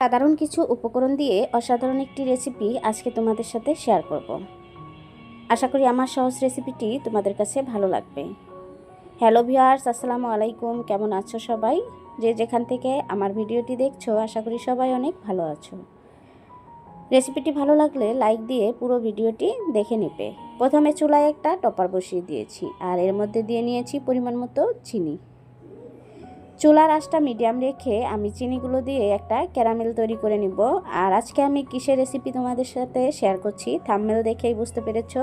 সাধারণ কিছু উপকরণ দিয়ে অসাধারণ একটি রেসিপি আজকে তোমাদের সাথে শেয়ার করব। আশা করি আমার সহজ রেসিপিটি তোমাদের কাছে ভালো লাগবে। হ্যালো ভিউয়ার্স, আসসালামু আলাইকুম। কেমন আছো সবাই? যে যেখান থেকে আমার ভিডিওটি দেখছো, আশা করি সবাই অনেক ভালো আছো। রেসিপিটি ভালো লাগলে লাইক দিয়ে পুরো ভিডিওটি দেখে নেবে। প্রথমে চুলায় একটা টপার বসিয়ে দিয়েছি আর এর মধ্যে দিয়ে নিয়েছি পরিমাণ মতো চিনি। চুলার আঁচটা মিডিয়াম রেখে আমি চিনিগুলো দিয়ে একটা ক্যারামেল তৈরি করে নিব। আর আজকে আমি কিসের রেসিপি তোমাদের সাথে শেয়ার করছি, থাম্বনেল দেখেই বুঝতে পেরেছো।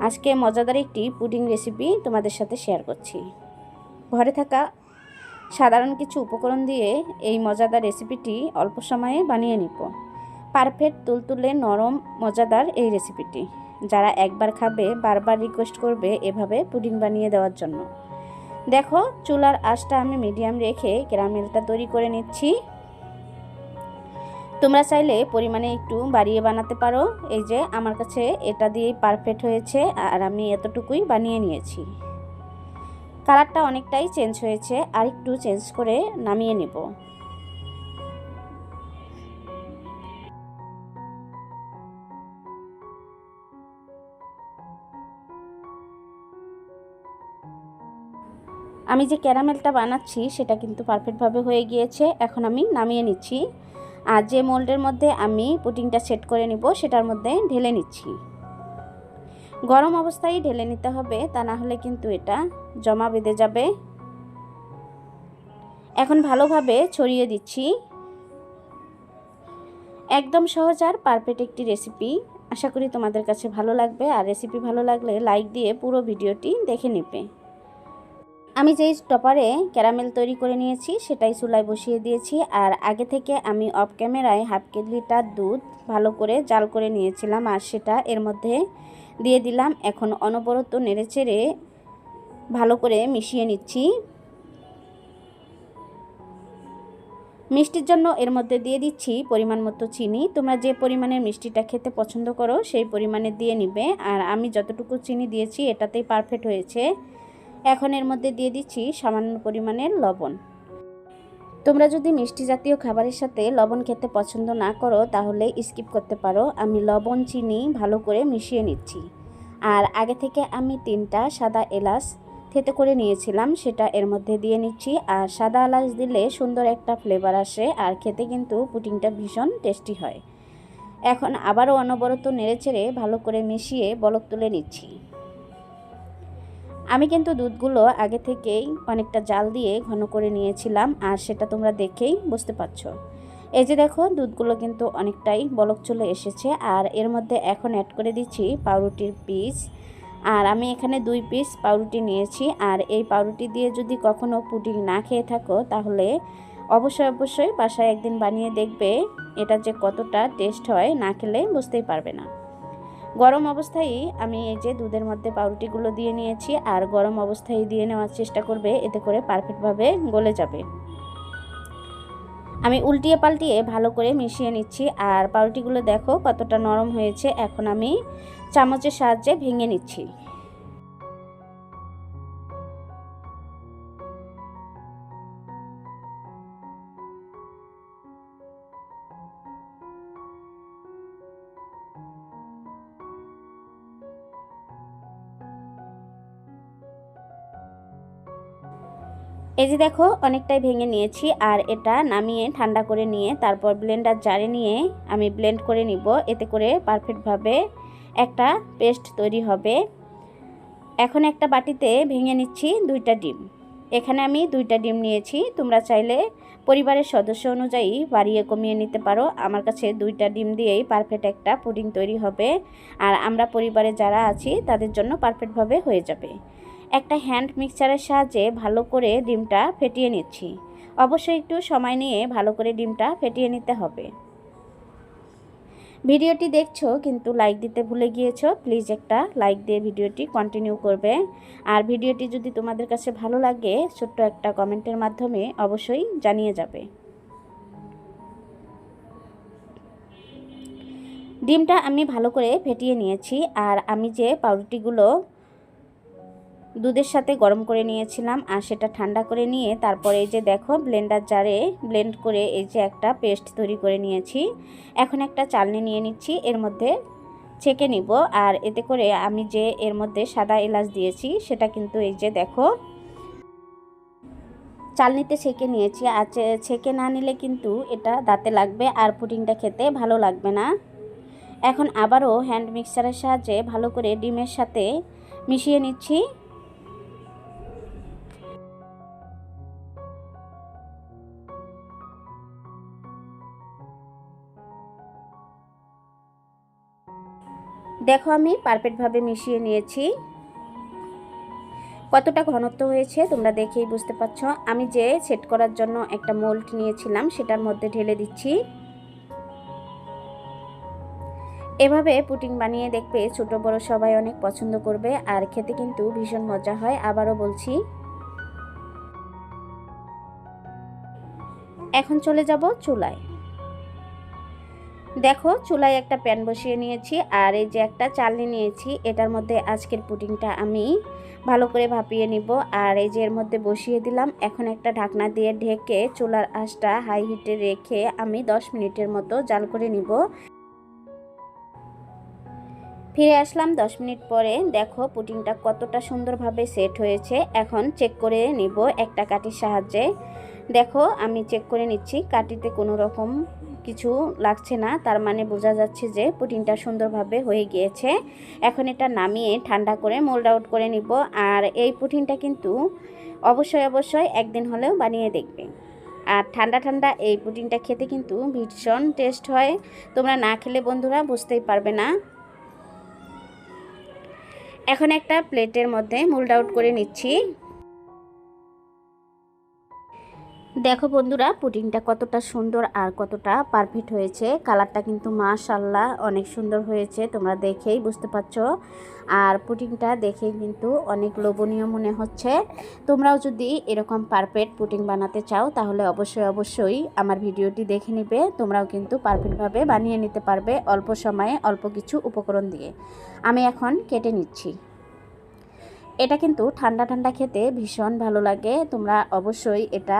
আজকে মজাদার একটি পুডিং রেসিপি তোমাদের সাথে শেয়ার করছি। ঘরে থাকা সাধারণ কিছু উপকরণ দিয়ে এই মজাদার রেসিপিটি অল্প সময়ে বানিয়ে নিব। পারফেক্ট তুলতুলে নরম মজাদার এই রেসিপিটি যারা একবার খাবে বারবার রিকোয়েস্ট করবে এভাবে পুডিং বানিয়ে দেওয়ার জন্য। দেখো, চুলার আঁচটা আমি মিডিয়াম রেখে ক্যারামেলটা তৈরি করে নিচ্ছি। তোমরা চাইলে পরিমাণে একটু বাড়িয়ে বানাতে পারো। এই যে আমার কাছে এটা দিয়েই পারফেক্ট হয়েছে আর আমি এতটুকুই বানিয়ে নিয়েছি। কালারটা অনেকটাই চেঞ্জ হয়েছে, আর একটু চেঞ্জ করে নামিয়ে নেব। আমি যে ক্যারামেলটা বানাচ্ছি সেটা কিন্তু পারফেক্টভাবে হয়ে গিয়েছে। এখন আমি নামিয়ে নিচ্ছি আর যে মোল্ডের মধ্যে আমি পুডিংটা সেট করে নিব সেটার মধ্যে ঢেলে নিচ্ছি। গরম অবস্থায় ঢেলে নিতে হবে, তা না হলে কিন্তু এটা জমা বেঁধে যাবে। এখন ভালোভাবে ছড়িয়ে দিচ্ছি। একদম সহজ আর পারফেক্ট একটি রেসিপি। আশা করি তোমাদের কাছে ভালো লাগবে, আর রেসিপি ভালো লাগলে লাইক দিয়ে পুরো ভিডিওটি দেখে নেবে। আমি যেই টপারে ক্যারামেল তৈরি করে নিয়েছি সেটাই চুলায় বসিয়ে দিয়েছি। আর আগে থেকে আমি অফ ক্যামেরায় হাফ লিটার দুধ ভালো করে জাল করে নিয়েছিলাম আর সেটা এর মধ্যে দিয়ে দিলাম। এখন অনবরত নেড়েচেড়ে ভালো করে মিশিয়ে নিচ্ছি। মিষ্টির জন্য এর মধ্যে দিয়ে দিচ্ছি পরিমাণ মতো চিনি। তোমরা যে পরিমাণের মিষ্টিটা খেতে পছন্দ করো সেই পরিমাণে দিয়ে নিবে। আর আমি যতটুকু চিনি দিয়েছি এটাতেই পারফেক্ট হয়েছে। এখন এর মধ্যে দিয়ে দিচ্ছি সামান্য পরিমাণের লবণ। তোমরা যদি মিষ্টি জাতীয় খাবারের সাথে লবণ খেতে পছন্দ না করো তাহলে স্কিপ করতে পারো। আমি লবণ চিনি ভালো করে মিশিয়ে নিচ্ছি। আর আগে থেকে আমি 3টা সাদা এলাচ থেতে করে নিয়েছিলাম, সেটা এর মধ্যে দিয়ে নিচ্ছি। আর সাদা এলাচ দিলে সুন্দর একটা ফ্লেভার আসে আর খেতে কিন্তু পুডিংটা ভীষণ টেস্টি হয়। এখন আবারও অনবরত নেড়েচেড়ে ভালো করে মিশিয়ে বলক তুলে নিচ্ছি। আমি কিন্তু দুধগুলো আগে থেকেই অনেকটা জাল দিয়ে ঘন করে নিয়েছিলাম আর সেটা তোমরা দেখেই বুঝতে পারছো। এই যে দেখো, দুধগুলো কিন্তু অনেকটাই বলক চলে এসেছে। আর এর মধ্যে এখন অ্যাড করে দিচ্ছি পাউরুটির পিস। আর আমি এখানে 2 পিস পাউরুটি নিয়েছি। আর এই পাউরুটি দিয়ে যদি কখনো পুডিং না খেয়ে থাকো তাহলে অবশ্যই বাসায় একদিন বানিয়ে দেখবে এটা যে কতটা টেস্ট হয়, না খেলে বুঝতেই পারবে না। গরম অবস্থায় আমি এই যে দুধের মধ্যে পাউরুটিগুলো দিয়ে নিয়েছি আর গরম অবস্থায় দিয়ে নেওয়ার চেষ্টা করবে, এতে করে পারফেক্টভাবে গলে যাবে। আমি উল্টিয়ে পাল্টিয়ে ভালো করে মিশিয়ে নিচ্ছি। আর পাউরুটিগুলো দেখো কতটা নরম হয়েছে। এখন আমি চামচের সাহায্যে ভেঙে নিচ্ছি। এই যে দেখো, অনেকটাই ভেঙে নিয়েছি। আর এটা নামিয়ে ঠান্ডা করে নিয়ে তারপর ব্লেন্ডার জারে নিয়ে আমি ব্লেন্ড করে নিব। এতে করে পারফেক্টভাবে একটা পেস্ট তৈরি হবে। এখন একটা বাটিতে ভেঙে নিচ্ছি 2টা ডিম। এখানে আমি 2টা ডিম নিয়েছি। তোমরা চাইলে পরিবারের সদস্য অনুযায়ী বাড়িয়ে কমিয়ে নিতে পারো। আমার কাছে 2টা ডিম দিয়েই পারফেক্ট একটা পুডিং তৈরি হবে। আর আমরা পরিবারে যারা আছি তাদের জন্য পারফেক্টভাবে হয়ে যাবে। একটা হ্যান্ড মিক্সচারের সাহায্যে ভালো করে ডিমটা ফেটিয়ে নিচ্ছি। অবশ্যই একটু সময় নিয়ে ভালো করে ডিমটা ফেটিয়ে নিতে হবে। ভিডিওটি দেখছো কিন্তু লাইক দিতে ভুলে গিয়েছো, প্লিজ একটা লাইক দিয়ে ভিডিওটি কন্টিনিউ করবে। আর ভিডিওটি যদি তোমাদের কাছে ভালো লাগে ছোট্ট একটা কমেন্টের মাধ্যমে অবশ্যই জানিয়ে যাবে। ডিমটা আমি ভালো করে ফেটিয়ে নিয়েছি। আর আমি যে পাউরুটিগুলো দুধের সাথে গরম করে নিয়েছিলাম আর সেটা ঠান্ডা করে নিয়ে তারপরে এই যে দেখো ব্লেন্ডার জারে ব্লেন্ড করে এই যে একটা পেস্ট তৈরি করে নিয়েছি। এখন একটা চালনি নিয়ে নিচ্ছি, এর মধ্যে ছেঁকে নিব। আর এতে করে আমি যে এর মধ্যে সাদা এলাচ দিয়েছি সেটা কিন্তু এই যে দেখো চালনিতে ছেঁকে নিয়েছি। আর ছেঁকে না নিলে কিন্তু এটা দাঁতে লাগবে আর পুডিংটা খেতে ভালো লাগবে না। এখন আবারও হ্যান্ড মিক্সারের সাহায্যে ভালো করে ডিমের সাথে মিশিয়ে নিচ্ছি। দেখো আমি পারফেক্টভাবে মিশিয়ে নিয়েছি। কতটা ঘনত্ব হয়েছে তোমরা দেখেই বুঝতে পারছো। আমি যে সেট করার জন্য একটা মোল্ড নিয়েছিলাম সেটার মধ্যে ঢেলে দিচ্ছি। এভাবে পুডিং বানিয়ে দেখবে ছোট বড় সবাই অনেক পছন্দ করবে আর খেতে কিন্তু ভীষণ মজা হয়। আবারও বলছি। এখন চলে যাব চুলায়। দেখো চুলায় একটা প্যান বসিয়ে নিয়েছি আর এই যে একটা চালনি নিয়েছি, এটার মধ্যে আজকের পুডিংটা আমি ভালো করে ভাপিয়ে নিব। আর এই যে এর মধ্যে বসিয়ে দিলাম। এখন একটা ঢাকনা দিয়ে ঢেকে চুলার আঁচটা হাই হিটে রেখে আমি 10 মিনিটের মতো জাল করে নিব। ফিরে আসলাম 10 মিনিট পরে। দেখো পুডিংটা কতটা সুন্দরভাবে সেট হয়েছে। এখন চেক করে নিব একটা কাঠির সাহায্যে। দেখো আমি চেক করে নিচ্ছি, কাঠিতে কোনো রকম কিছু লাগছে না, তার মানে বোঝা যাচ্ছে যে পুডিংটা সুন্দরভাবে হয়ে গিয়েছে। এখন এটা নামিয়ে ঠান্ডা করে মোল্ড আউট করে নিব। আর এই পুডিংটা কিন্তু অবশ্যই একদিন হলেও বানিয়ে দেখবে। আর ঠান্ডা ঠান্ডা এই পুডিংটা খেতে কিন্তু ভীষণ টেস্ট হয়। তোমরা না খেলে বন্ধুরা বুঝতেই পারবে না। এখন একটা প্লেটের মধ্যে মোল্ড আউট করে নিচ্ছি। দেখো বন্ধুরা পুডিংটা কতটা সুন্দর আর কতটা পারফেক্ট হয়েছে। কালারটা কিন্তু মাশাআল্লাহ অনেক সুন্দর হয়েছে, তোমরা দেখেই বুঝতে পারছো। আর পুডিংটা দেখেই কিন্তু অনেক লোভনীয় মনে হচ্ছে। তোমরাও যদি এরকম পারফেক্ট পুডিং বানাতে চাও তাহলে অবশ্যই আমার ভিডিওটি দেখে নিবে। তোমরাও কিন্তু পারফেক্টভাবে বানিয়ে নিতে পারবে অল্প সময়ে অল্প কিছু উপকরণ দিয়ে। আমি এখন কেটে নিচ্ছি। এটা কিন্তু ঠান্ডা ঠান্ডা খেতে ভীষণ ভালো লাগে। তোমরা অবশ্যই এটা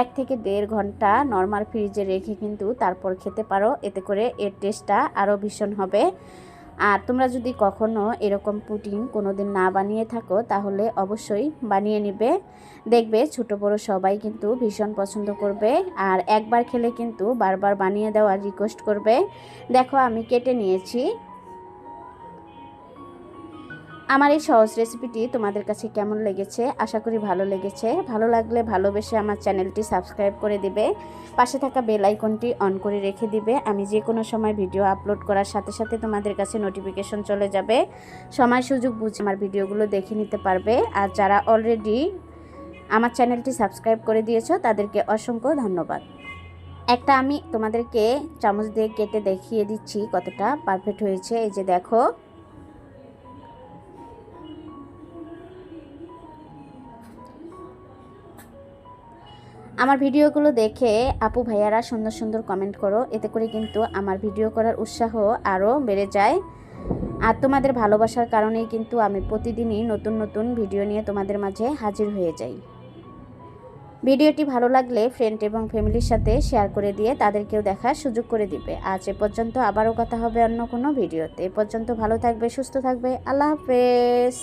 1 থেকে 1.5 ঘন্টা নর্মাল ফ্রিজে রেখে কিন্তু তারপর খেতে পারো, এতে করে এর টেস্টটা আরও ভীষণ হবে। আর তোমরা যদি কখনো এরকম পুডিং কোনোদিন না বানিয়ে থাকো তাহলে অবশ্যই বানিয়ে নেবে। দেখবে ছোট বড় সবাই কিন্তু ভীষণ পছন্দ করবে আর একবার খেলে কিন্তু বারবার বানিয়ে দেওয়ার রিকোয়েস্ট করবে। দেখো আমি কেটে নিয়েছি। আমার এই সহজ রেসিপিটি তোমাদের কাছে কেমন লেগেছে? আশা করি ভালো লেগেছে। ভালো লাগলে ভালোবেসে আমার চ্যানেলটি সাবস্ক্রাইব করে দিবে, পাশে থাকা বেল আইকনটি অন করে রেখে দিবে। আমি যে কোনো সময় ভিডিও আপলোড করার সাথে সাথে তোমাদের কাছে নোটিফিকেশন চলে যাবে। সময় সুযোগ বুঝে আমার ভিডিওগুলো দেখে নিতে পারবে। আর যারা অলরেডি আমার চ্যানেলটি সাবস্ক্রাইব করে দিয়েছো তাদেরকে অসংখ্য ধন্যবাদ। একটা আমি তোমাদেরকে চামচ দিয়ে কেটে দেখিয়ে দিচ্ছি কতটা পারফেক্ট হয়েছে। এই যে দেখো, আমার ভিডিওগুলো দেখে আপু ভাইয়ারা সুন্দর সুন্দর কমেন্ট করো, এতে করে কিন্তু আমার ভিডিও করার উৎসাহ আরও বেড়ে যায়। আর তোমাদের ভালোবাসার কারণেই কিন্তু আমি প্রতিদিনই নতুন নতুন ভিডিও নিয়ে তোমাদের মাঝে হাজির হয়ে যাই। ভিডিওটি ভালো লাগলে ফ্রেন্ড এবং ফ্যামিলির সাথে শেয়ার করে দিয়ে তাদেরকেও দেখার সুযোগ করে দিবে। আজ এ পর্যন্ত, আবারও কথা হবে অন্য কোনো ভিডিওতে। এ পর্যন্ত ভালো থাকবে, সুস্থ থাকবে। আল্লাহ হাফেজ।